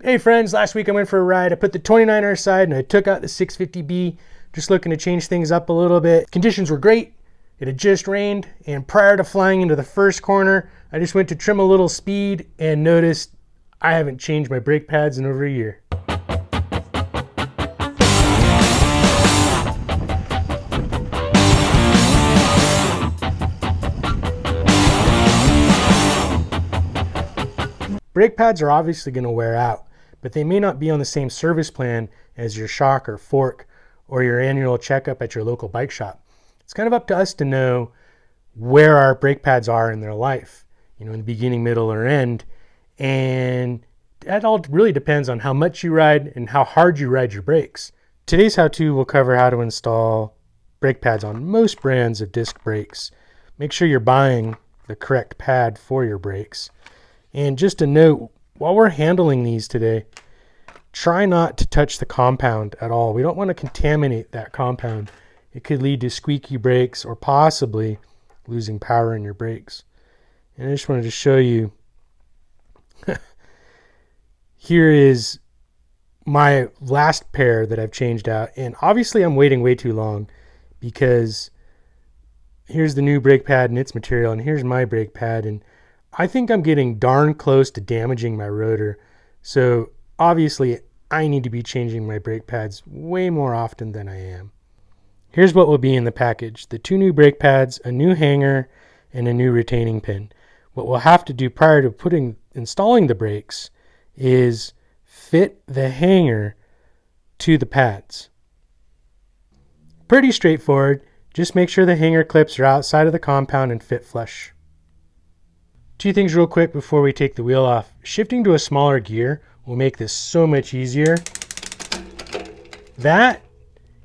Hey friends, last week I went for a ride. I put the 29er aside and I took out the 650B, just looking to change things up a little bit. Conditions were great. It had just rained, and prior to flying into the first corner, I just went to trim a little speed and noticed I haven't changed my brake pads in over a year. Brake pads are obviously going to wear out, but they may not be on the same service plan as your shock or fork or your annual checkup at your local bike shop. It's kind of up to us to know where our brake pads are in their life, in the beginning, middle, or end. And that all really depends on how much you ride and how hard you ride your brakes. Today's how-to will cover how to install brake pads on most brands of disc brakes. Make sure you're buying the correct pad for your brakes. And just a note, while we're handling these today, try not to touch the compound at all. We don't want to contaminate that compound. It could lead to squeaky brakes or possibly losing power in your brakes. And I just wanted to show you, here is my last pair that I've changed out. And obviously I'm waiting way too long because here's the new brake pad and its material, and here's my brake pad, and I think I'm getting darn close to damaging my rotor. So obviously I need to be changing my brake pads way more often than I am. Here's what will be in the package: the 2 new brake pads, a new hanger, and a new retaining pin. What we'll have to do prior to installing the brakes is fit the hanger to the pads. Pretty straightforward. Just make sure the hanger clips are outside of the compound and fit flush. 2 things real quick before we take the wheel off. Shifting to a smaller gear will make this so much easier. That,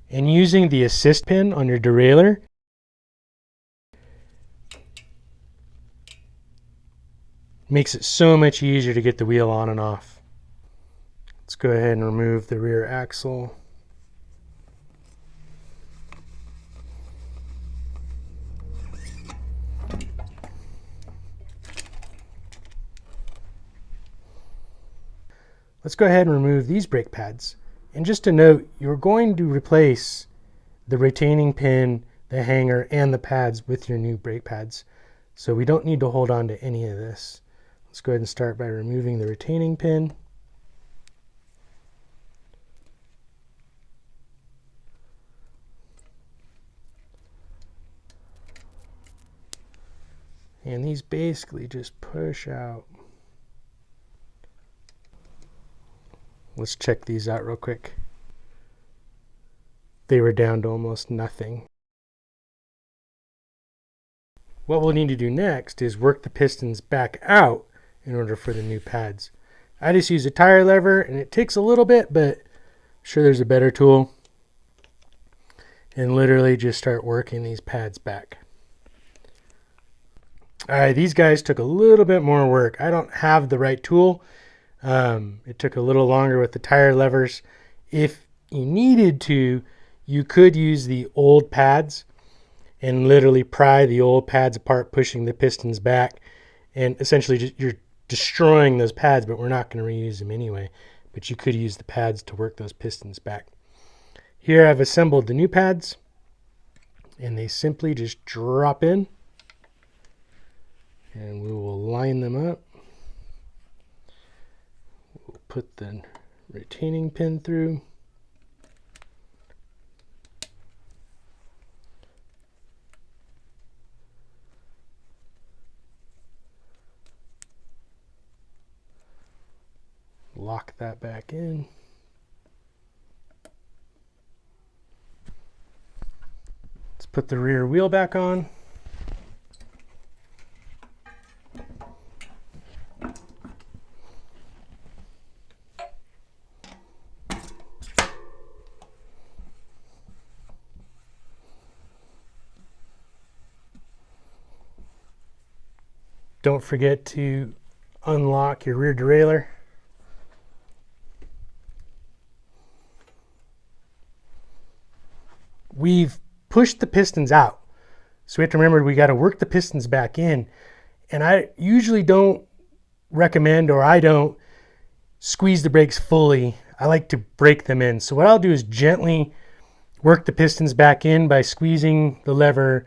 and using the assist pin on your derailleur, makes it so much easier to get the wheel on and off. Let's go ahead and remove the rear axle. Let's go ahead and remove these brake pads. And just a note, you're going to replace the retaining pin, the hanger, and the pads with your new brake pads. So we don't need to hold on to any of this. Let's go ahead and start by removing the retaining pin. And these basically just push out. Let's check these out real quick. They were down to almost nothing. What we'll need to do next is work the pistons back out in order for the new pads. I just use a tire lever, and it takes a little bit, but I'm sure there's a better tool. And literally just start working these pads back. Alright, these guys took a little bit more work. I don't have the right tool. It took a little longer with the tire levers. If you needed to, you could use the old pads and literally pry the old pads apart, pushing the pistons back, and essentially you're destroying those pads, but we're not going to reuse them anyway. But you could use the pads to work those pistons back. Here I've assembled the new pads, and they simply just drop in, and we will line them up. Put the retaining pin through. Lock that back in. Let's put the rear wheel back on. Don't forget to unlock your rear derailleur. We've pushed the pistons out, so we have to remember we got to work the pistons back in. And I usually don't recommend, or I don't squeeze the brakes fully. I like to break them in. So what I'll do is gently work the pistons back in by squeezing the lever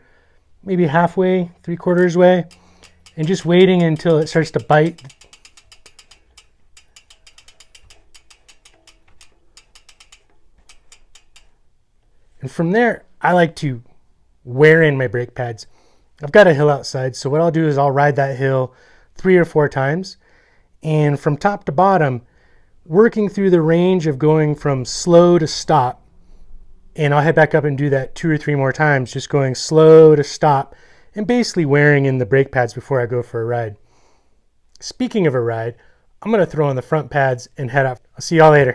maybe halfway, 3/4 way, and just waiting until it starts to bite. And from there, I like to wear in my brake pads. I've got a hill outside, so what I'll do is I'll ride that hill 3 or 4 times, and from top to bottom, working through the range of going from slow to stop. And I'll head back up and do that 2 or 3 more times, just going slow to stop and basically wearing in the brake pads before I go for a ride. Speaking of a ride, I'm going to throw on the front pads and head up. I'll see y'all later.